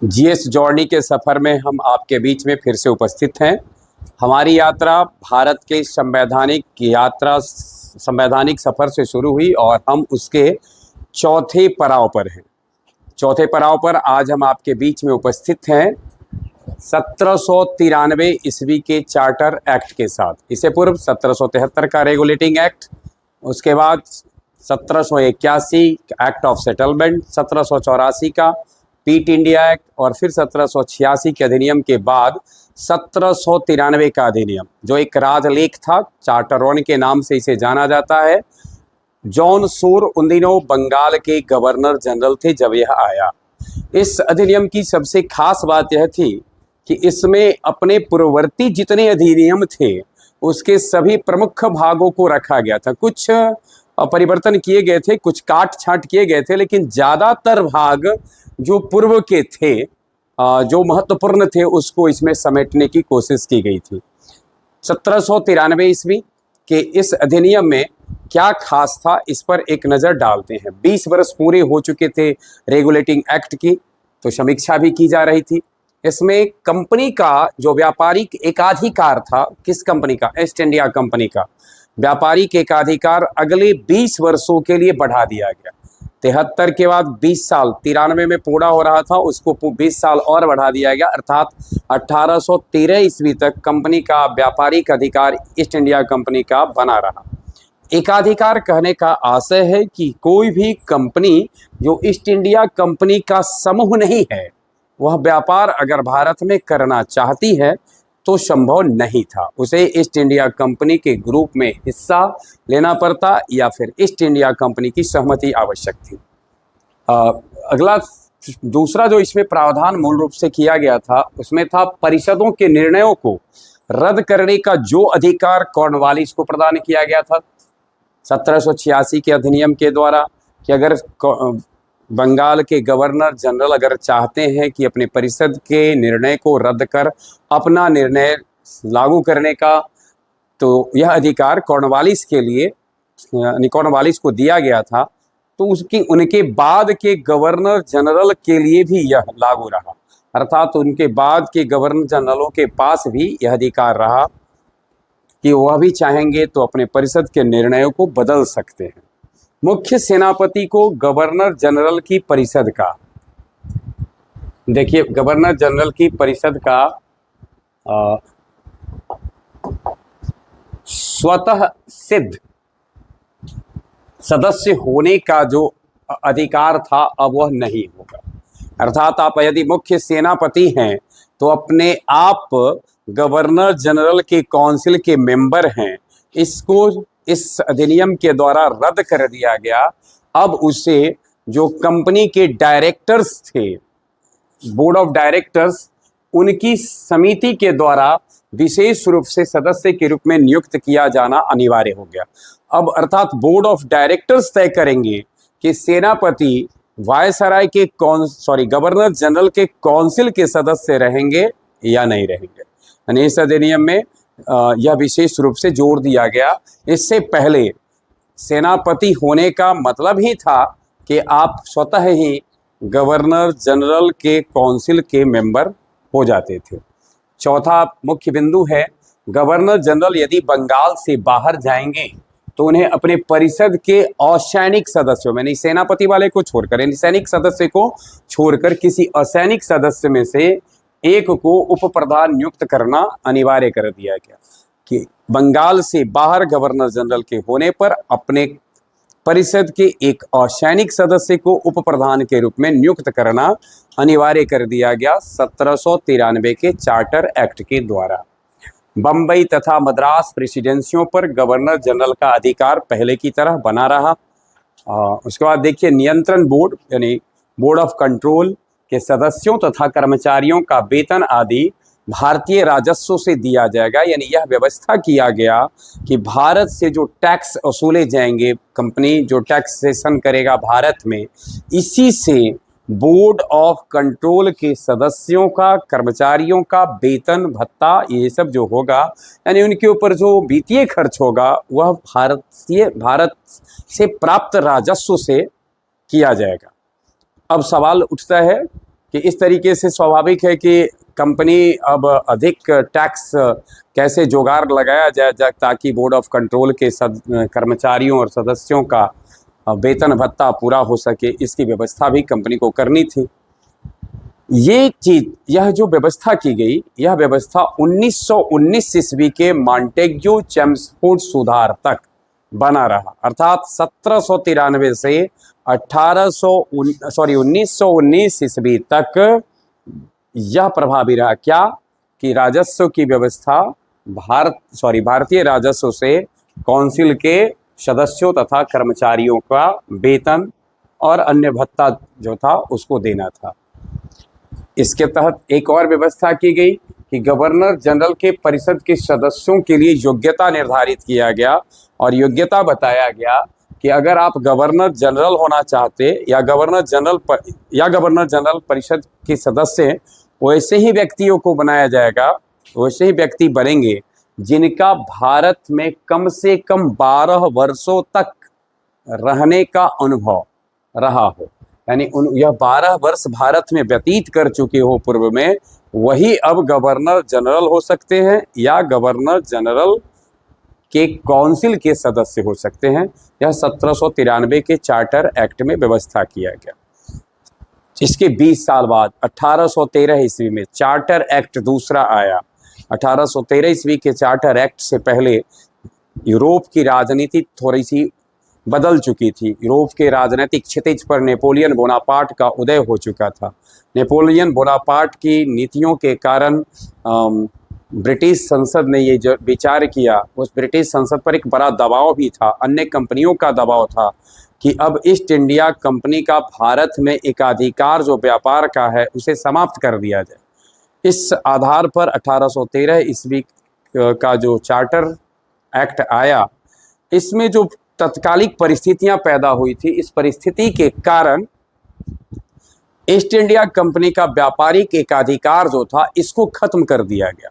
GS journey के सफ़र में हम आपके बीच में फिर से उपस्थित हैं। हमारी यात्रा भारत के संवैधानिक सफ़र से शुरू हुई और हम उसके चौथे पड़ाव पर हैं। चौथे पड़ाव पर आज हम आपके बीच में उपस्थित हैं 1793 ईस्वी के चार्टर एक्ट के साथ। इससे पूर्व 1773 का रेगुलेटिंग एक्ट, उसके बाद 1781 एक्ट ऑफ सेटलमेंट, 1784 का पीट इंडिया एक्ट और फिर 1786 के अधिनियम के बाद 1793 का अधिनियम, जो एक राजलेख था, चार्टर 1 के नाम से इसे जाना जाता है। जॉन सूर उन दिनों बंगाल के गवर्नर जनरल थे जब यह आया। इस अधिनियम की सबसे खास बात यह थी कि इसमें अपने पूर्ववर्ती जितने अधिनियम थे उसके सभी प्रमुख भागों को रखा गया था। कुछ परिवर्तन किए गए थे, कुछ काट छांट किए गए थे, लेकिन ज़्यादातर भाग जो पूर्व के थे, जो महत्वपूर्ण थे, उसको इसमें समेटने की कोशिश की गई थी। 1793 ईस्वी के इस अधिनियम में क्या खास था, इस पर एक नज़र डालते हैं। 20 वर्ष पूरे हो चुके थे रेगुलेटिंग एक्ट की, तो समीक्षा भी की जा रही थी। इसमें कंपनी का जो व्यापारिक एकाधिकार था, किस कंपनी का? ईस्ट इंडिया कंपनी का व्यापारिक एकाधिकार अगले 20 वर्षों के लिए बढ़ा दिया गया। 73 के बाद 20 साल, 93 में पूरा हो रहा था, उसको 20 साल और बढ़ा दिया गया, अर्थात 1813 ईस्वी तक कंपनी का व्यापारिक अधिकार ईस्ट इंडिया कंपनी का बना रहा। एकाधिकार कहने का आशय है कि कोई भी कंपनी जो ईस्ट इंडिया कंपनी का समूह नहीं है, वह व्यापार अगर भारत में करना चाहती है तो संभव नहीं था। उसे ईस्ट इंडिया कंपनी के ग्रुप में हिस्सा लेना पड़ता या फिर ईस्ट इंडिया कंपनी की सहमति आवश्यक थी। अगला दूसरा जो इसमें प्रावधान मूल रूप से किया गया था, उसमें था परिषदों के निर्णयों को रद्द करने का जो अधिकार कॉर्नवालिस को प्रदान किया गया था 1786 के अधिनियम के द्वारा, कि अगर बंगाल के गवर्नर जनरल अगर चाहते हैं कि अपने परिषद के निर्णय को रद्द कर अपना निर्णय लागू करने का, तो यह अधिकार कॉर्नवालिस के लिए, कॉर्नवालिस को दिया गया था। तो उनके बाद के गवर्नर जनरल के लिए भी यह लागू रहा, अर्थात उनके बाद के गवर्नर जनरलों के पास भी यह अधिकार रहा कि वह भी चाहेंगे तो अपने परिषद के निर्णयों को बदल सकते हैं। मुख्य सेनापति को गवर्नर जनरल की परिषद का, देखिए, गवर्नर जनरल की परिषद का स्वतः सिद्ध सदस्य होने का जो अधिकार था, अब वह नहीं होगा। अर्थात आप यदि मुख्य सेनापति हैं तो अपने आप गवर्नर जनरल के काउंसिल के मेंबर हैं। इसको इस अधिनियम के द्वारा रद्द कर दिया गया। अब उसे जो कंपनी के डायरेक्टर्स थे, बोर्ड ऑफ डायरेक्टर्स, उनकी समिति के द्वारा विशेष रूप से सदस्य के रूप में नियुक्त किया जाना अनिवार्य हो गया। अब अर्थात बोर्ड ऑफ डायरेक्टर्स तय करेंगे कि सेनापति वायसराय के गवर्नर जनरल के काउंसिल के सदस्य रहेंगे या नहीं रहेंगे। यानी इस अधिनियम में यह विशेष रूप से जोर दिया गया। इससे पहले सेनापति होने का मतलब ही था कि आप स्वतः ही गवर्नर जनरल के काउंसिल के मेंबर हो जाते थे। चौथा मुख्य बिंदु है, गवर्नर जनरल यदि बंगाल से बाहर जाएंगे तो उन्हें अपने परिषद के असैनिक सदस्यों में, नहीं सेनापति वाले को छोड़कर, यानी सैनिक सदस्य को छोड़कर किसी असैनिक सदस्य में से एक को उप प्रधान नियुक्त करना अनिवार्य कर दिया गया कि बंगाल से बाहर गवर्नर जनरल के होने पर अपने परिषद के एक असैनिक सदस्य को उप प्रधान के रूप में नियुक्त करना अनिवार्य कर दिया गया 1793 के चार्टर एक्ट के द्वारा। बम्बई तथा मद्रास प्रेसिडेंसियों पर गवर्नर जनरल का अधिकार पहले की तरह बना रहा। उसके बाद देखिए, नियंत्रण बोर्ड यानी बोर्ड ऑफ कंट्रोल के सदस्यों तथा कर्मचारियों का वेतन आदि भारतीय राजस्व से दिया जाएगा। यानी यह व्यवस्था किया गया कि भारत से जो टैक्स वसूले जाएंगे, कंपनी जो टैक्सेशन करेगा भारत में, इसी से बोर्ड ऑफ कंट्रोल के सदस्यों का, कर्मचारियों का वेतन भत्ता, ये सब जो होगा, यानी उनके ऊपर जो वित्तीय खर्च होगा वह भारत से प्राप्त राजस्व से किया जाएगा। अब सवाल उठता है कि इस तरीके से स्वाभाविक है कि कंपनी अब अधिक टैक्स कैसे जुगाड़ लगाया जाए ताकि बोर्ड ऑफ कंट्रोल के कर्मचारियों और सदस्यों का वेतन भत्ता पूरा हो सके, इसकी व्यवस्था भी कंपनी को करनी थी। ये चीज, यह जो व्यवस्था की गई, यह व्यवस्था 1919 ईस्वी के मॉन्टेग्यू चेम्सफोर्ड सुधार तक बना रहा, अर्थात 1793 से 1919 ईस्वी तक यह प्रभावी रहा। क्या कि राजस्व की व्यवस्था भारतीय राजस्व से काउंसिल के सदस्यों तथा कर्मचारियों का वेतन और अन्य भत्ता जो था उसको देना था। इसके तहत एक और व्यवस्था की गई कि गवर्नर जनरल के परिषद के सदस्यों के लिए योग्यता निर्धारित किया गया और योग्यता बताया गया कि अगर आप गवर्नर जनरल होना चाहते या गवर्नर जनरल परिषद के सदस्य, वैसे ही व्यक्तियों को बनाया जाएगा, वैसे ही व्यक्ति बनेंगे जिनका भारत में कम से कम 12 वर्षों तक रहने का अनुभव रहा हो, यानी यह 12 वर्ष भारत में व्यतीत कर चुके हो पूर्व में, वही अब गवर्नर जनरल हो सकते हैं या गवर्नर जनरल के काउंसिल के सदस्य हो सकते हैं। यह 1793 के चार्टर एक्ट में व्यवस्था किया गया। इसके 20 साल बाद 1813 ईस्वी में चार्टर एक्ट दूसरा आया। 1813 ईस्वी के चार्टर एक्ट से पहले यूरोप की राजनीति थोड़ी सी बदल चुकी थी। यूरोप के राजनीतिक क्षितिज पर नेपोलियन बोनापार्ट का उदय हो चुका था। नेपोलियन बोनापार्ट की नीतियों के कारण ब्रिटिश संसद ने ये जो विचार किया, उस ब्रिटिश संसद पर एक बड़ा दबाव भी था, अन्य कंपनियों का दबाव था कि अब ईस्ट इंडिया कंपनी का भारत में एकाधिकार जो व्यापार का है उसे समाप्त कर दिया जाए। इस आधार पर 1813 ईस्वी का जो चार्टर एक्ट आया, इसमें जो तत्कालिक परिस्थितियां पैदा हुई थी, इस परिस्थिति के कारण ईस्ट इंडिया कंपनी का व्यापारिक एकाधिकार जो था इसको खत्म कर दिया गया।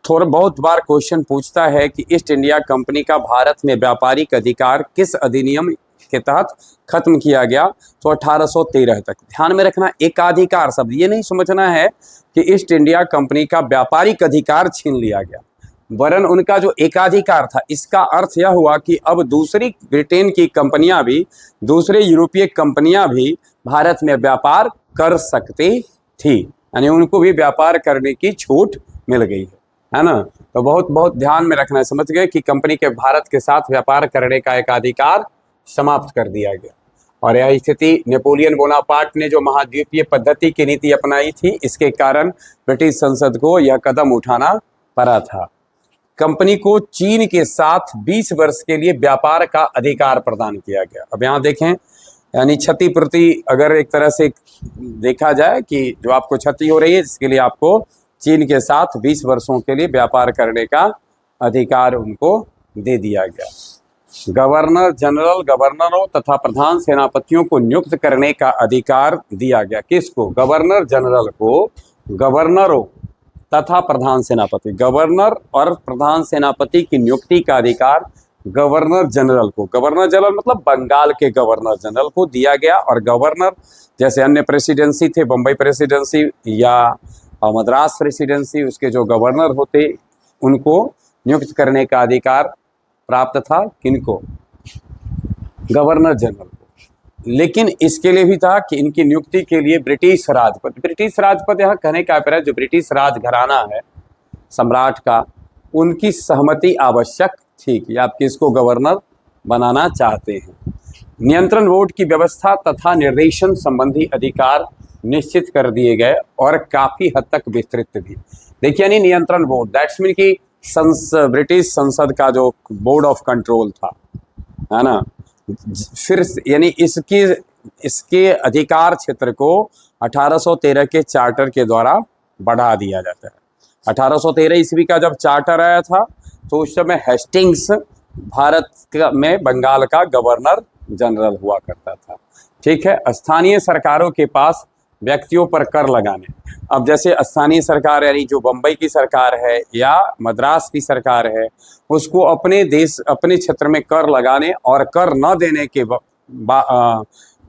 थोड़ा बहुत बार क्वेश्चन पूछता है कि ईस्ट इंडिया कंपनी का भारत में व्यापारिक अधिकार किस अधिनियम के तहत खत्म किया गया, तो 1813 तक। ध्यान में रखना, एकाधिकार शब्द, ये नहीं समझना है कि ईस्ट इंडिया कंपनी का व्यापारिक अधिकार छीन लिया गया, वरन उनका जो एकाधिकार था, इसका अर्थ यह हुआ कि अब दूसरी ब्रिटेन की कंपनियां भी, दूसरे यूरोपीय कंपनियां भी भारत में व्यापार कर सकती थी, यानी उनको भी व्यापार करने की छूट मिल गई है ना। तो बहुत बहुत ध्यान में रखना है, समझ गए कि कंपनी के भारत के साथ व्यापार करने का एकाधिकार समाप्त कर दिया गया। और यह स्थिति नेपोलियन बोनापार्ट ने जो महाद्वीपीय पद्धति की नीति अपनाई थी, इसके कारण ब्रिटिश संसद को यह कदम उठाना पड़ा था। कंपनी को चीन के साथ 20 वर्ष के लिए व्यापार का अधिकार प्रदान किया गया। अब यहाँ देखें, यानी क्षतिपूर्ति अगर एक तरह से देखा जाए कि जो आपको क्षति हो रही है, इसके लिए आपको चीन के साथ 20 वर्षों के लिए व्यापार करने का अधिकार उनको दे दिया गया। गवर्नर जनरल, गवर्नरों तथा प्रधान सेनापतियों को नियुक्त करने का अधिकार दिया गया। किसको? गवर्नर जनरल को, गवर्नरों तथा प्रधान सेनापति, गवर्नर और प्रधान सेनापति की नियुक्ति का अधिकार गवर्नर जनरल को, गवर्नर जनरल मतलब बंगाल के गवर्नर जनरल को दिया गया। और गवर्नर जैसे अन्य प्रेसिडेंसी थे, बम्बई प्रेसिडेंसी या मद्रास प्रेसिडेंसी, उसके जो गवर्नर होते उनको नियुक्त करने का अधिकार प्राप्त था। किनको? गवर्नर जनरल को। लेकिन इसके लिए भी था कि इनकी नियुक्ति के लिए ब्रिटिश राजपद यहाँ कहने का अभिप्राय जो ब्रिटिश राजघराना है सम्राट का, उनकी सहमति आवश्यक थी कि आप किसको गवर्नर बनाना चाहते हैं। नियंत्रण बोर्ड की व्यवस्था तथा निर्देशन संबंधी अधिकार निश्चित कर दिए गए और काफी हद तक विस्तृत भी। देखिए, यानी नियंत्रण बोर्ड, दैट्स मीन कि ब्रिटिश संसद का जो बोर्ड ऑफ कंट्रोल था, है ना, फिर यानी इसके अधिकार क्षेत्र को 1813 के चार्टर के द्वारा बढ़ा दिया जाता है। 1813 ईस्वी का जब चार्टर आया था तो उस समय हेस्टिंग्स भारत में बंगाल का गवर्नर जनरल हुआ करता था। ठीक है। स्थानीय सरकारों के पास व्यक्तियों पर कर लगाने, अब जैसे स्थानीय सरकार यानी जो बम्बई की सरकार है या मद्रास की सरकार है, उसको अपने क्षेत्र में कर लगाने और कर न देने के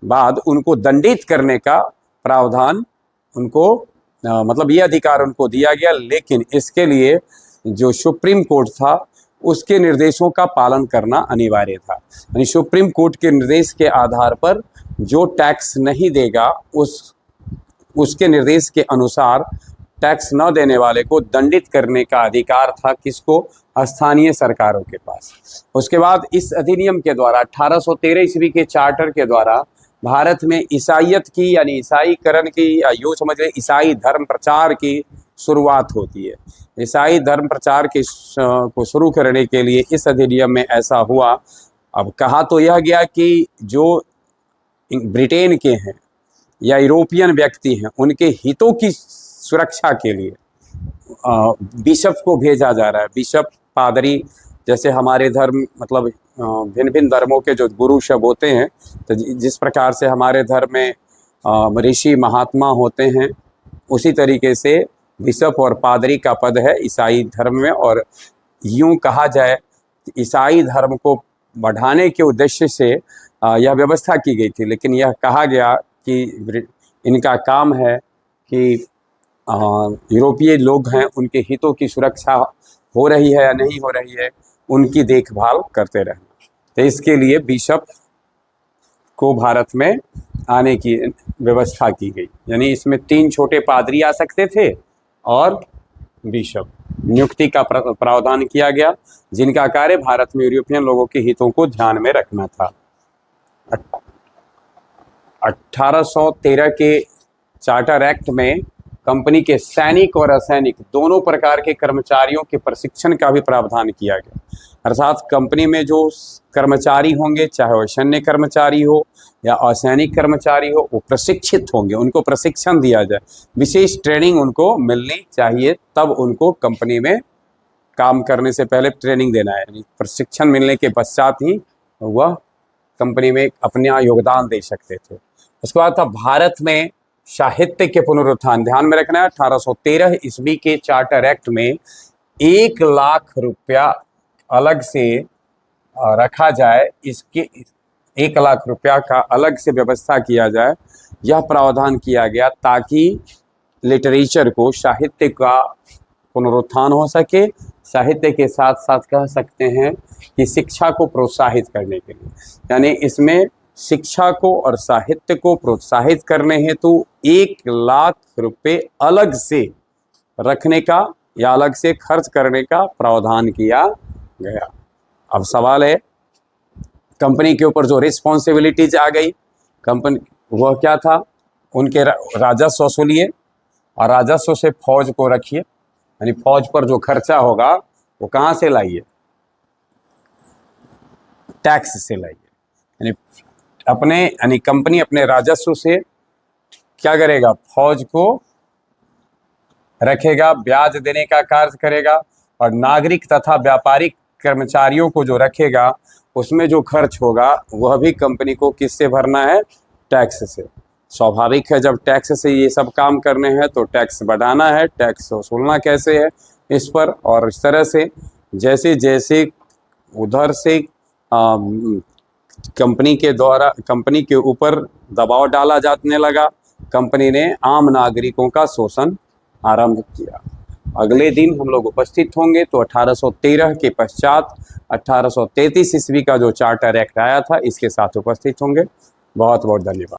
बाद उनको दंडित करने का प्रावधान उनको मतलब ये अधिकार उनको दिया गया, लेकिन इसके लिए जो सुप्रीम कोर्ट था उसके निर्देशों का पालन करना अनिवार्य था। यानी सुप्रीम कोर्ट के निर्देश के आधार पर जो टैक्स नहीं देगा उसके निर्देश के अनुसार टैक्स न देने वाले को दंडित करने का अधिकार था किसको? स्थानीय सरकारों के पास। उसके बाद इस अधिनियम के द्वारा 1813 ईस्वी के चार्टर के द्वारा भारत में ईसाईयत की यानी ईसाईकरण की या यूँ समझ लें ईसाई धर्म प्रचार की शुरुआत होती है। ईसाई धर्म प्रचार को शुरू करने के लिए इस अधिनियम में ऐसा हुआ। अब कहा तो यह गया कि जो ब्रिटेन के हैं या यूरोपियन व्यक्ति हैं उनके हितों की सुरक्षा के लिए बिशप को भेजा जा रहा है। बिशप, पादरी, जैसे हमारे धर्म मतलब भिन्न भिन्न धर्मों के जो गुरु शब होते हैं, तो जिस प्रकार से हमारे धर्म में ऋषि महात्मा होते हैं, उसी तरीके से बिशप और पादरी का पद है ईसाई धर्म में। और यूं कहा जाए ईसाई धर्म को बढ़ाने के उद्देश्य से यह व्यवस्था की गई थी, लेकिन यह कहा गया कि इनका काम है कि यूरोपीय लोग हैं उनके हितों की सुरक्षा हो रही है या नहीं हो रही है उनकी देखभाल करते रहना। तो इसके लिए बिशप को भारत में आने की व्यवस्था की गई। यानी इसमें 3 छोटे पादरी आ सकते थे और बिशप नियुक्ति का प्रावधान किया गया, जिनका कार्य भारत में यूरोपियन लोगों के हितों को ध्यान में रखना था। 1813 के चार्टर एक्ट में कंपनी के सैनिक और असैनिक दोनों प्रकार के कर्मचारियों के प्रशिक्षण का भी प्रावधान किया गया। अर्थात कंपनी में जो कर्मचारी होंगे, चाहे वो सैन्य कर्मचारी हो या असैनिक कर्मचारी हो, वो प्रशिक्षित होंगे, उनको प्रशिक्षण दिया जाए, विशेष ट्रेनिंग उनको मिलनी चाहिए, तब उनको कंपनी में काम करने से पहले ट्रेनिंग देना है। यानी प्रशिक्षण मिलने के पश्चात ही वह कंपनी में अपना योगदान दे सकते थे। उसके बाद था भारत में साहित्य के पुनरुत्थान। ध्यान में रखना है 1813 ईस्वी के चार्टर एक्ट में 1 लाख रुपया अलग से रखा जाए, इसके 1 लाख रुपया का अलग से व्यवस्था किया जाए, यह प्रावधान किया गया ताकि लिटरेचर को, साहित्य का पुनरुत्थान हो सके। साहित्य के साथ साथ कह सकते हैं कि शिक्षा को प्रोत्साहित करने के लिए, यानी इसमें शिक्षा को और साहित्य को प्रोत्साहित करने हेतु 1 लाख रुपए अलग से रखने का या अलग से खर्च करने का प्रावधान किया गया। अब सवाल है कंपनी के ऊपर जो रिस्पॉन्सिबिलिटीज आ गई, कंपनी वह क्या था? उनके राजस्व वसूलिए और राजस्व से फौज को रखिए, यानी फौज पर जो खर्चा होगा वो कहाँ से लाइए? टैक्स से लाइए। यानी कंपनी अपने राजस्व से क्या करेगा? फौज को रखेगा, ब्याज देने का कार्य करेगा, और नागरिक तथा व्यापारिक कर्मचारियों को जो रखेगा उसमें जो खर्च होगा वह भी कंपनी को किससे भरना है? टैक्स से। स्वाभाविक है, जब टैक्स से ये सब काम करने हैं तो टैक्स बढ़ाना है, टैक्स वसूलना कैसे है इस पर। और इस तरह से जैसे जैसे उधर से कंपनी के ऊपर दबाव डाला जाने लगा, कंपनी ने आम नागरिकों का शोषण आरंभ किया। अगले दिन हम लोग उपस्थित होंगे तो 1813 के पश्चात 1833 ईस्वी का जो चार्टर एक्ट आया था इसके साथ उपस्थित होंगे। बहुत बहुत धन्यवाद।